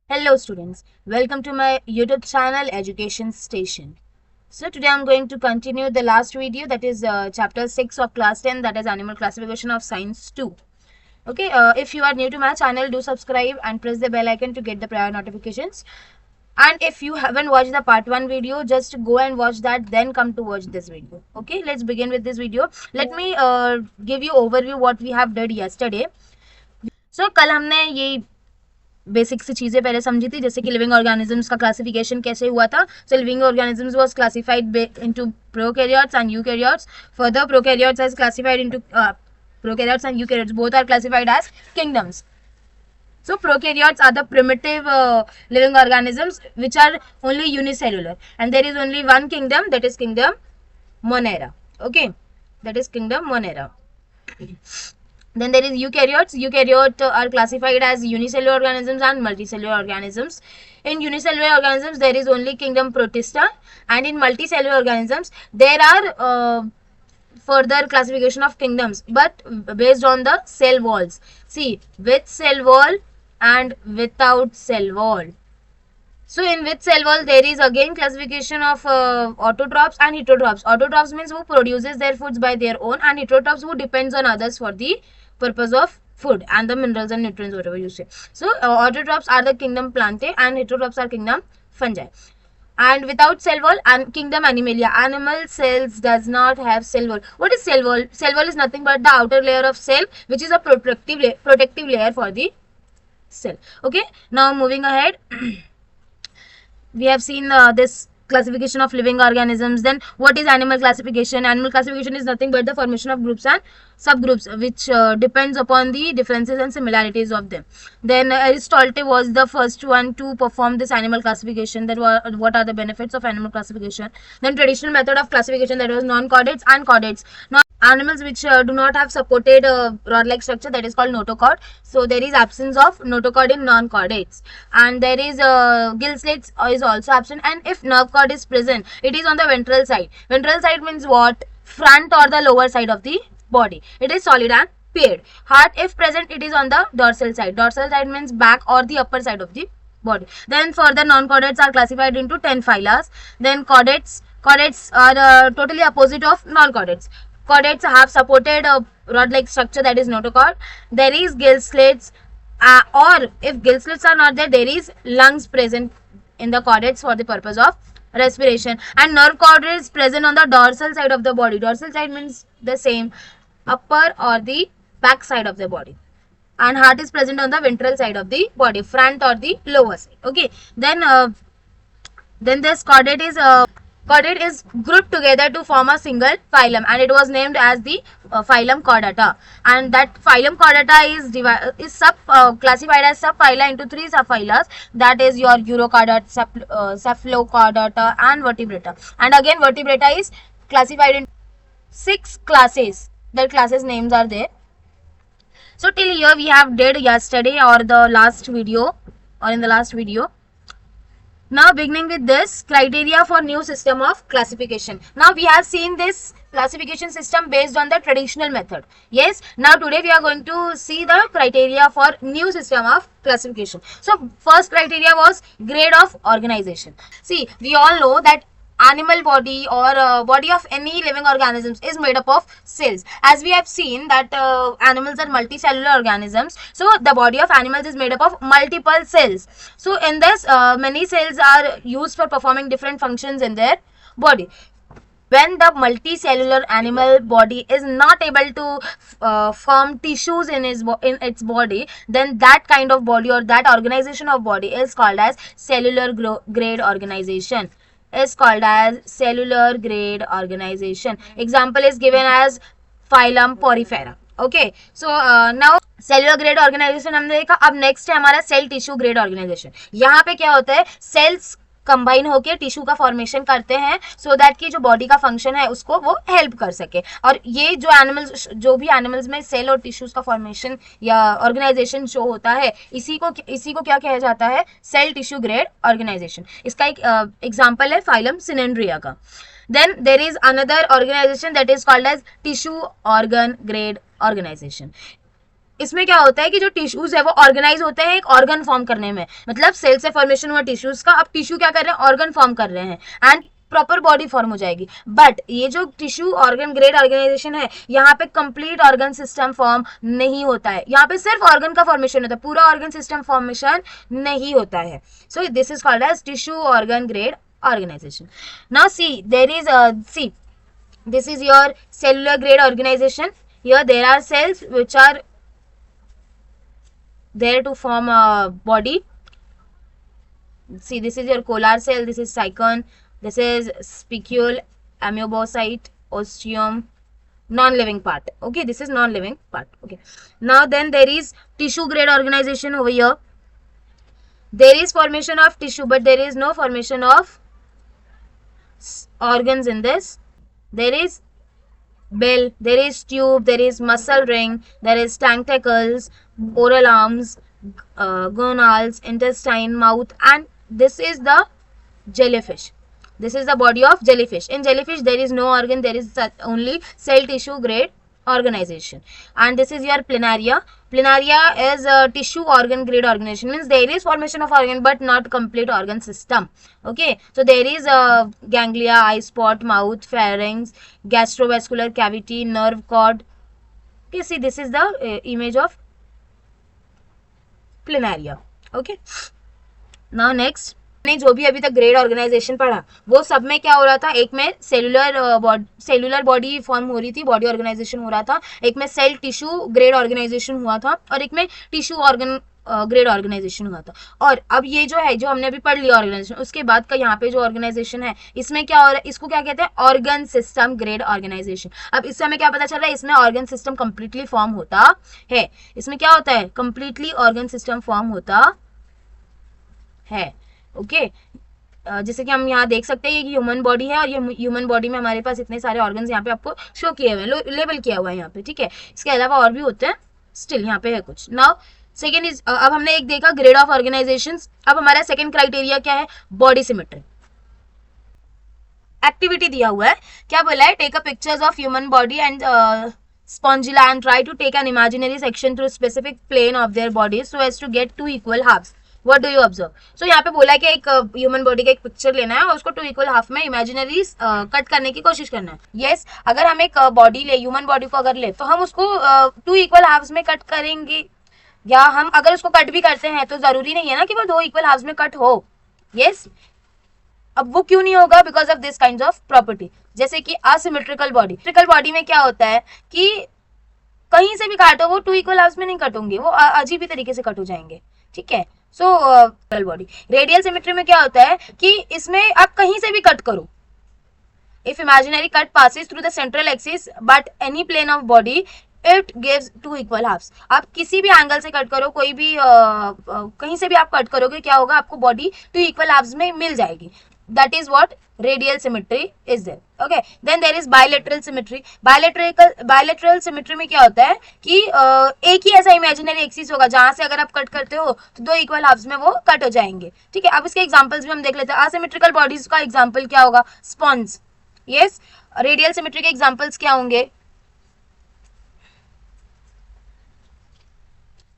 Hello students, welcome to my YouTube channel Education Station. So today I'm going to continue the last video, that is chapter 6 of class 10, that is animal classification of science 2. Okay, if you are new to my channel, do subscribe and press the bell icon to get the prior notifications. And if you haven't watched the part 1 video, just go and watch that, then come to watch this video. Okay, let's begin with this video. Let me give you overview what we have did yesterday. So कल हमने ये basic सी चीजें पहले समझी थी, जैसे कि living organisms का क्लासिफिकेशन कैसे हुआ था. So living organisms was classified into prokaryotes and eukaryotes. Further prokaryotes is classified into prokaryotes and eukaryotes, both are classified as kingdoms. So prokaryotes are the primitive living organisms which are only unicellular, and there is only one kingdom, that is kingdom Monera. Okay, that is kingdom Monera. Then there is eukaryotes. Eukaryote are classified as unicellular organisms and multicellular organisms. In unicellular organisms there is only kingdom Protista, and in multicellular organisms there are further classification of kingdoms, but based on the cell walls. See, with cell wall and without cell wall. So in with cell wall there is again classification of autotrophs and heterotrophs. Autotrophs means who produces their foods by their own, and heterotrophs who depends on others for the purpose of food and the minerals and nutrients, whatever you say. So autotrophs are the kingdom Plantae and heterotrophs are kingdom Fungi. And without cell wall and kingdom Animalia. Animal cells does not have cell wall. What is cell wall? Cell wall is nothing but the outer layer of cell, which is a protective layer for the cell. Okay, now moving ahead. We have seen this classification of living organisms. Then what is animal classification? Animal classification is nothing but the formation of groups and subgroups, which depends upon the differences and similarities of them. Then Aristotle was the first one to perform this animal classification. That what are the benefits of animal classification. Then traditional method of classification, that was non-chordates and chordates. Now animals which do not have supported rod-like structure, that is called notochord. So there is absence of notochord in non-chordates, and there is gill slits is also absent. And if nerve cord is present, it is on the ventral side. Ventral side means what? Front or the lower side of the body. It is solid and paired. Heart, if present, it is on the dorsal side. Dorsal side means back or the upper side of the body. Then further non-chordates are classified into 10 phyla. Then chordates are totally opposite of non-chordates. Chordates have supported rod-like structure, that is notochord. There is gill slits, or if gill slits are not there, there is lungs present in the chordates for the purpose of respiration. And nerve cord is present on the dorsal side of the body. Dorsal side means the same, upper or the back side of the body. And heart is present on the ventral side of the body, front or the lower side. Okay, then this chordate is grouped together to form a single phylum, and it was named as the phylum Chordata. And that phylum Chordata is classified as subphyla into 3 subphyla, that is your Urochordata, Cephalochordata and Vertebrata. And again Vertebrata is classified in 6 classes. Their classes names are there. So till here we have did yesterday or the last video, or in the last video. Now beginning with this criteria for new system of classification. Now we have seen this classification system based on the traditional method. Yes, now today we are going to see the criteria for new system of classification. So first criteria was grade of organization. See, we all know that animal body or body of any living organisms is made up of cells. As we have seen that animals are multicellular organisms, so the body of animals is made up of multiple cells. So in this many cells are used for performing different functions in their body. When the multicellular animal body is not able to form tissues in its body, then that kind of body or that organization of body is called as cellular grade organization. Example is given as phylum Porifera. Okay, so now cellular grade organization हमने देखा. अब next है हमारा cell tissue grade organisation. यहाँ पे क्या होता है, सेल्स कंबाइन होके टिश्यू का फॉर्मेशन करते हैं, सो दैट की जो बॉडी का फंक्शन है उसको वो हेल्प कर सके. और ये जो भी एनिमल्स में सेल और टिश्यूज का फॉर्मेशन या ऑर्गेनाइजेशन शो होता है, इसी को क्या कहा जाता है, सेल टिश्यू ग्रेड ऑर्गेनाइजेशन. इसका एक एग्जाम्पल है फाइलम सिनेंड्रिया का. Then there is another organization that is called as tissue organ grade organization. इसमें क्या होता है कि जो टिश्यूज है वो ऑर्गेनाइज होते हैं एक ऑर्गन फॉर्म करने में, मतलब सेल से फॉर्मेशन हुआ टिश्यूज का, अब टिश्यू क्या कर रहे हैं, ऑर्गन फॉर्म कर रहे हैं एंड प्रॉपर बॉडी फॉर्म हो जाएगी। बट ये जो टिश्यू ऑर्गन ग्रेड ऑर्गेनाइजेशन है, यहाँ पे कंप्लीट ऑर्गन सिस्टम फॉर्म नहीं होता है, यहाँ पे सिर्फ ऑर्गन का फॉर्मेशन होता है, पूरा ऑर्गन सिस्टम फॉर्मेशन नहीं होता है। So this is called as tissue organ grade organization. Now see, there is see, this is your cellular grade organization. Here there are cells which are there to form a body. See, this is your collar cell, this is cycon, this is spicule, amoebocyte, ostium, non-living part. Okay, this is non-living part. Okay, now then there is tissue grade organization over here. There is formation of tissue, but there is no formation of organs in this. There is bell, there is tube, there is muscle ring, there is tentacles, oral arms, gonals, intestine, mouth, and this is the jellyfish. This is the body of jellyfish. In jellyfish there is no organ, there is only cell tissue grade organization. And this is your planaria. Planaria is a tissue organ grade organization, means there is formation of organ but not complete organ system. Okay, so there is ganglia, eye spot, mouth, pharynx, gastrovascular cavity, nerve cord. Okay, see, this is the image of planaria. Okay, now next, ने जो भी अभी तक grade organisation पढ़ा वो सब में क्या हो रहा था, एक में सेलुलर बॉडी फॉर्म हो रही थी, बॉडी ऑर्गेनाइजेशन हो रहा था, एक में सेल टिश्यू ग्रेड ऑर्गेनाइजेशन हुआ था, और एक में टिश्यू ऑर्गन ग्रेड ऑर्गेनाइजेशन हुआ था। और अब ये जो है, जो हमने अभी पढ़ लिया ऑर्गेनाइजेशन, उसके बाद का यहाँ पे जो ऑर्गेनाइजेशन है, इसमें क्या हो रहा है, इसको क्या कहते हैं, ऑर्गन सिस्टम ग्रेड ऑर्गेनाइजेशन। अब इससे हमें क्या पता चल रहा है, इसमें ऑर्गन सिस्टम कंप्लीटली फॉर्म होता है। इसमें क्या होता है, कंप्लीटली ऑर्गन सिस्टम फॉर्म होता है। ओके, जैसे कि हम यहाँ देख सकते हैं, ये ह्यूमन बॉडी है और ये ह्यूमन बॉडी में हमारे पास इतने सारे ऑर्गन्स यहाँ पे आपको शो किए हुए हैं, लेबल किया हुआ है यहाँ पे, ठीक है। इसके अलावा और भी होते हैं, स्टिल यहाँ पे है कुछ। नाउ सेकेंड इज, अब हमने एक देखा ग्रेड ऑफ ऑर्गेनाइजेशंस। अब हमारा सेकेंड क्राइटेरिया क्या है, बॉडी सिमेट्री। एक्टिविटी दिया हुआ है, क्या बोला है, take a pictures of human body and spongilla and try to take an imaginary section through specific plane of their body so as to get 2 equal halves. What do you observe? So यहाँ पे बोला है कि एक human body का एक picture लेना है और उसको 2 इक्वल हाफ में इमेजिनरी कट करने की कोशिश करना है। यस, अगर हम एक बॉडी ले, ह्यूमन बॉडी को अगर ले, तो हम उसको 2 इक्वल हाफ्स में कट करेंगे, या हम अगर उसको कट भी करते हैं तो जरूरी नहीं है ना कि वो 2 इक्वल हाफ्स में कट हो। यस, अब वो क्यों नहीं होगा, because of this kind of property. जैसे कि असिमेट्रिकल बॉडी, सिमेट्रिकल बॉडी में क्या होता है कि कहीं से भी काटो वो 2 इक्वल हाफ्स में नहीं कटोगे, वो अजीब ही तरीके से कट हो जाएंगे, ठीक है। सो बॉडी रेडियल सिमेट्री में क्या होता है कि इसमें आप कहीं से भी कट करो, if imaginary cut passes through the central axis but any plane of body it gives 2 equal halves. आप किसी भी एंगल से कट करो, कोई भी कहीं से भी आप कट करोगे, क्या होगा, आपको बॉडी 2 इक्वल हाफ्स में मिल जाएगी। That is what radial symmetry is there. Okay, then there is bilateral symmetry. Bilateral symmetry में क्या होता है कि एक ही ऐसा इमेजिनरी एक्सिस होगा जहां से अगर आप कट करते हो तो 2 इक्वल हाफ्स में वो कट हो जाएंगे, ठीक है। अब इसके एग्जांपल्स भी हम देख लेते हैं। असिमेट्रिकल बॉडीज का एग्जांपल क्या होगा, स्पॉन्ज। यस, रेडियल सिमेट्री के एग्जांपल्स क्या होंगे,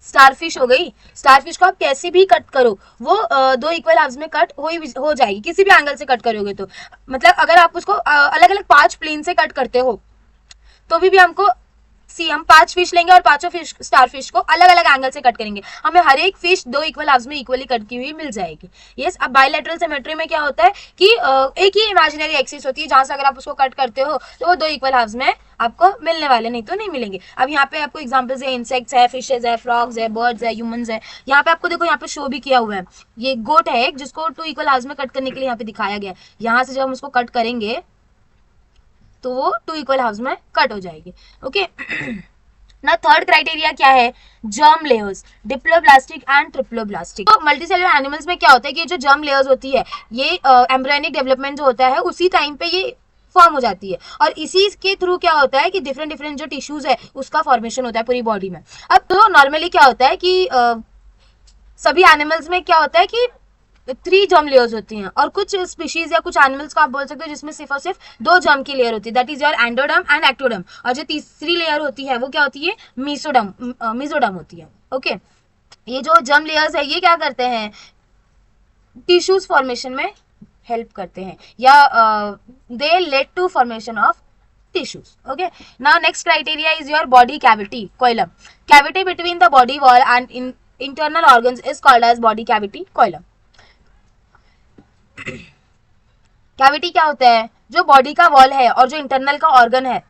स्टारफिश हो गई। स्टारफिश को आप कैसे भी कट करो वो 2 इक्वल हाफ्स में कट हो जाएगी, किसी भी एंगल से कट करोगे तो। मतलब अगर आप उसको अलग अलग 5 प्लेन से कट करते हो तो भी हमको हम 5 फिश लेंगे और पांचों फिश स्टारफिश को अलग अलग एंगल से कट करेंगे, हमें हर एक फिश 2 इक्वल हाफ्स में इक्वली कट की हुई मिल जाएगी। यस, अब बायलैटरल सिमेट्री में क्या होता है कि एक ही इमेजिनरी एक्सिस होती है जहां से अगर आप उसको कट करते हो तो वो 2 इक्वल हाफ्स में आपको मिलने वाले, नहीं तो नहीं मिलेंगे। अब यहाँ पे आपको एग्जांपल्स है, इंसेक्ट्स है, फिशेज है, फ्रॉग्स है, बर्ड्स है, ह्यूमंस है। यहाँ पे आपको देखो, यहाँ पे शो भी किया हुआ है, ये गोट है एक जिसको 2 इक्वल हाफ्स में कट करने के लिए यहाँ पे दिखाया गया है। यहाँ से जब हम उसको कट करेंगे तो वो 2 इक्वल हाफ्स में कट हो जाएगी। ओके, ना थर्ड क्राइटेरिया क्या है, germ layers, diploblastic and triploblastic. तो मल्टीसेलुलर एनिमल्स में क्या होता है कि जो जर्म लेयर्स होती है ये एम्ब्रियोनिक डेवलपमेंट जो होता है उसी टाइम पे ये फॉर्म हो जाती है, और इसी के थ्रू क्या होता है कि डिफरेंट डिफरेंट जो टिश्यूज है उसका फॉर्मेशन होता है पूरी बॉडी में। अब तो नॉर्मली क्या होता है कि सभी एनिमल्स में क्या होता है कि 3 जर्म लेयर्स होती हैं, और कुछ स्पीशीज या कुछ एनिमल्स को आप बोल सकते हो जिसमें सिर्फ और सिर्फ 2 जर्म की लेयर होती है, that is your endoderm and ectoderm. और जो तीसरी लेयर होती है वो क्या होती है, मीसोडर्म होती है। ओके, ये जो जर्म लेयर्स है ये क्या करते हैं, टिश्यूज फॉर्मेशन में हेल्प करते हैं, या they led to formation of tissues. Okay, now next criteria is your body cavity, coelom. Cavity between the body wall and internal organs is called as body cavity, coelom. Cavity क्या होता है, जो body का wall है और जो internal का organ है।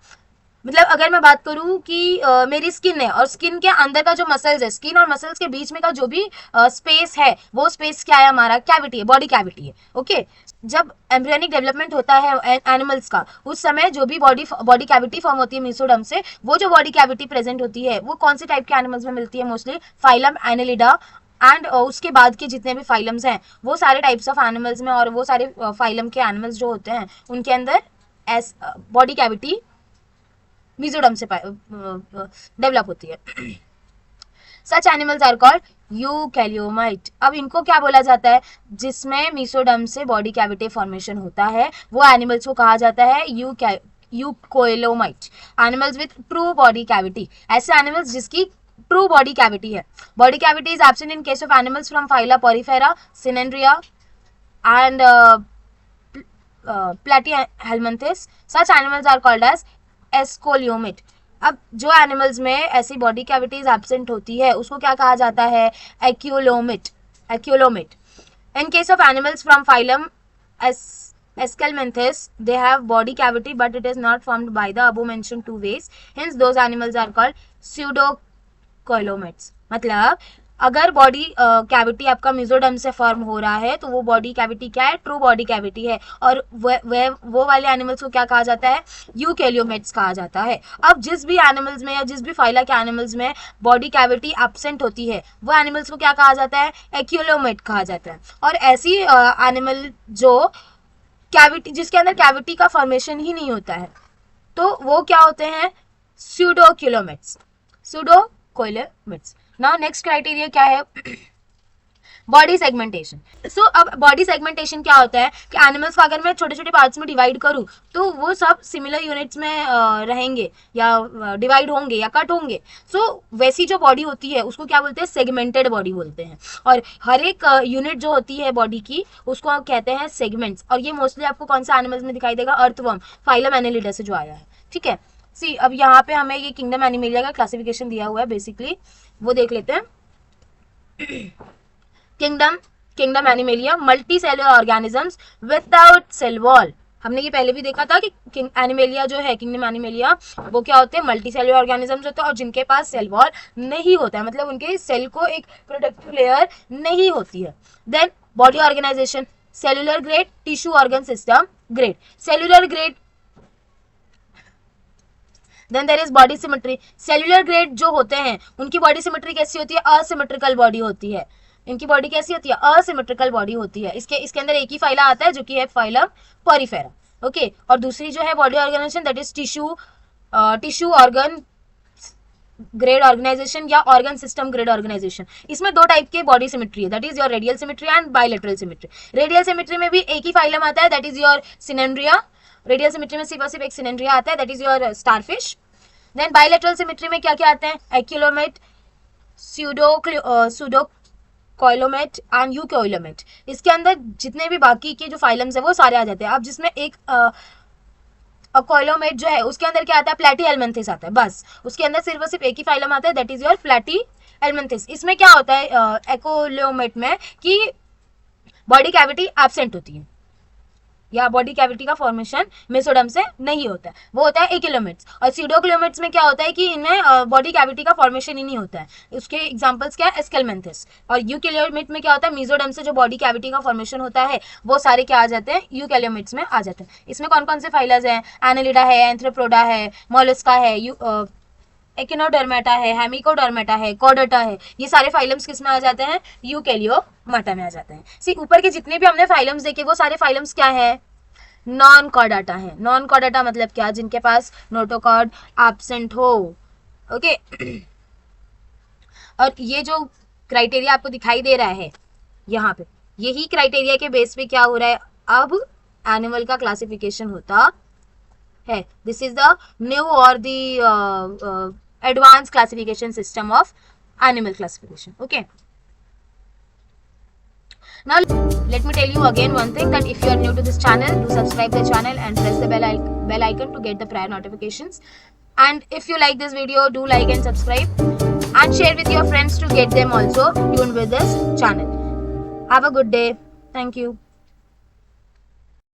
मतलब अगर मैं बात करूं कि मेरी स्किन है और स्किन के अंदर का जो मसल्स है, स्किन और मसल्स के बीच में का जो भी स्पेस है, वो स्पेस क्या है, हमारा कैविटी है, बॉडी कैविटी है। ओके, जब एम्ब्रियोनिक डेवलपमेंट होता है एनिमल्स का, उस समय जो भी बॉडी कैविटी फॉर्म होती है मीसोडर्म से, वो जो बॉडी कैविटी प्रेजेंट होती है वो कौन से टाइप के एनिमल्स में मिलती है, मोस्टली फाइलम एनेलिडा एंड उसके बाद के जितने भी फाइलम्स हैं वो सारे टाइप्स ऑफ एनिमल्स में, और वो सारे फाइलम के एनिमल्स जो होते हैं उनके अंदर बॉडी कैविटी मीसोडर्म से डेवलप होती है। Such animals are called eucoelomate. अब इनको क्या बोला जाता है, जिसमें मीसोडर्म से बॉडी कैविटी फॉर्मेशन होता है, वो एनिमल्स को कहा जाता है eucoelomate, animals with true body cavity. ऐसे एनिमल्स जिसकी ट्रू बॉडी कैविटी है। Body cavity is absent in case of animals from phyla Porifera, Cnidaria and Platyhelminthes. Such animals are called as acoelomate. अब जो animals में ऐसी body cavities absent होती है उसको क्या कहा जाता है, acoelomate. In case of animals from phylum Escalminthes, they have body cavity but it is not formed by the above mentioned two ways, hence those animals are called pseudocoelomates। मतलब अगर body cavity आपका mesoderm से form हो रहा है तो वो body cavity क्या है, ट्रू बॉडी कैविटी है, और वो वाले एनिमल्स को क्या कहा जाता है, यूकेलियोमेट्स कहा जाता है। अब जिस भी एनिमल्स में या जिस भी फाइला के एनिमल्स में बॉडी कैविटी एब्सेंट होती है वो एनिमल्स को क्या कहा जाता है, एक्यूलोमेट कहा जाता है। और ऐसी एनिमल जो कैविटी, जिसके अंदर कैविटी का फॉर्मेशन ही नहीं होता है, तो वो क्या होते हैं, स्यूडोकोइलोमेट्स। नाउ नेक्स्ट क्राइटेरिया क्या है, बॉडी सेगमेंटेशन। सो अब बॉडी सेगमेंटेशन क्या होता है कि एनिमल्स को अगर मैं छोटे छोटे पार्ट्स में डिवाइड करूं तो वो सब सिमिलर यूनिट्स में रहेंगे या डिवाइड होंगे या कट होंगे। सो वैसी जो बॉडी होती है उसको क्या बोलते हैं, सेगमेंटेड बॉडी बोलते हैं। और हर एक यूनिट जो होती है बॉडी की उसको कहते हैं सेगमेंट्स। और ये मोस्टली आपको कौन सा एनिमल्स में दिखाई देगा, अर्थवर्म, फाइलम एनेलिडा से जो आया है। ठीक है, सी अब यहाँ पे हमें ये किंगडम एनिमेलिया का क्लासिफिकेशन दिया हुआ है, बेसिकली वो देख लेते हैं। Kingdom animalia, multicellular organisms without cell wall. हमने ये पहले भी देखा था कि एनिमेलिया जो है, किंगडम एनिमेलिया, वो क्या होते हैं, मल्टी सेलुलर ऑर्गेनिजम्स होते हैं और जिनके पास सेल वॉल नहीं होता है, मतलब उनके सेल को एक प्रोटेक्टिव लेयर नहीं होती है। Then body organization, cellular grade, tissue organ system grade. Cellular grade, then there is body symmetry. Cellular grade जो होते हैं उनकी बॉडी सिमेट्री कैसी होती है, असिमेट्रिकल बॉडी होती है। इनकी बॉडी कैसी होती है, असिमेट्रिकल बॉडी होती है। इसके अंदर एक ही फाइला आता है जो कि है फाइलम पोरिफेरा। ओके, और दूसरी जो है body organisation, that is tissue organ grade organisation या ऑर्गन सिस्टम ग्रेड ऑर्गेनाइजेशन। इसमें दो टाइप के बॉडी सिमेट्री है, that is your radial symmetry and bilateral symmetry. Radial symmetry में भी एक ही फाइलम आता है, that is your Cnidaria. Radial symmetry में सिर्फ और सिर्फ एक सिनेंड्रिया आता है, that is your starfish. Then bilateral symmetry में क्या क्या आते हैं, एक्यूलोमेट, सूडोकोइलोमेट एंड यूकोइलोमेट। इसके अंदर जितने भी बाकी के जो फाइलम्स है वो सारे आ जाते हैं। अब जिसमें एक कोइलोमेट जो है उसके अंदर क्या आता है, प्लेटीहेलमिन्थेस आता है, बस उसके अंदर सिर्फ और सिर्फ एक ही फाइलम आता है, दैट इज योर प्लेटीहेलमिन्थेस। इसमें क्या होता है एकोलोमेट में कि बॉडी कैविटी एब्सेंट होती है या बॉडी कैविटी का फॉर्मेशन मीसोडर्म से नहीं होता है, वो होता है एक्यूलोमेट्स। और स्यूडोक्लोमेट्स में क्या होता है कि इनमें बॉडी कैविटी का फॉर्मेशन ही नहीं होता है। उसके एग्जांपल्स क्या है, एस्केलमेंथेस। और यूकेलियोमेट में क्या होता है, मीसोडर्म से जो बॉडी कैविटी का फॉर्मेशन होता है वो सारे क्या आ जाते हैं, यूकेलियोमेट्स में आ जाते हैं। इसमें कौन कौन से फाइलर्स हैं, एनेलिडा है, एंथ्रोपोडा है, मोलस्का है, एकिनोडर्मेटा है, हेमिकोडर्मेटा है, कॉर्डेटा है। ये सारे फाइलम्स किस में आ जाते हैं, यूकेलियोमाटा में आ जाते हैं। सी ऊपर के जितने भी हमने फाइलम्स देखे वो सारे फाइलम्स क्या है, नॉन कॉर्डाटा है। नॉन कॉर्डाटा मतलब क्या, जिनके पास नोटोकॉर्ड एब्सेंट हो। ओके, और ये जो क्राइटेरिया आपको दिखाई दे रहा है यहाँ पे, यही क्राइटेरिया के बेस पे क्या हो रहा है, अब एनिमल का क्लासिफिकेशन होता है. दिस इज द न्यू और the advanced classification system of animal classification. Okay, now let me tell you again one thing, that if you are new to this channel, do subscribe the channel and press the bell icon to get the prior notifications. And if you like this video, do like and subscribe and share with your friends to get them also tuned with this channel. Have a good day. Thank you.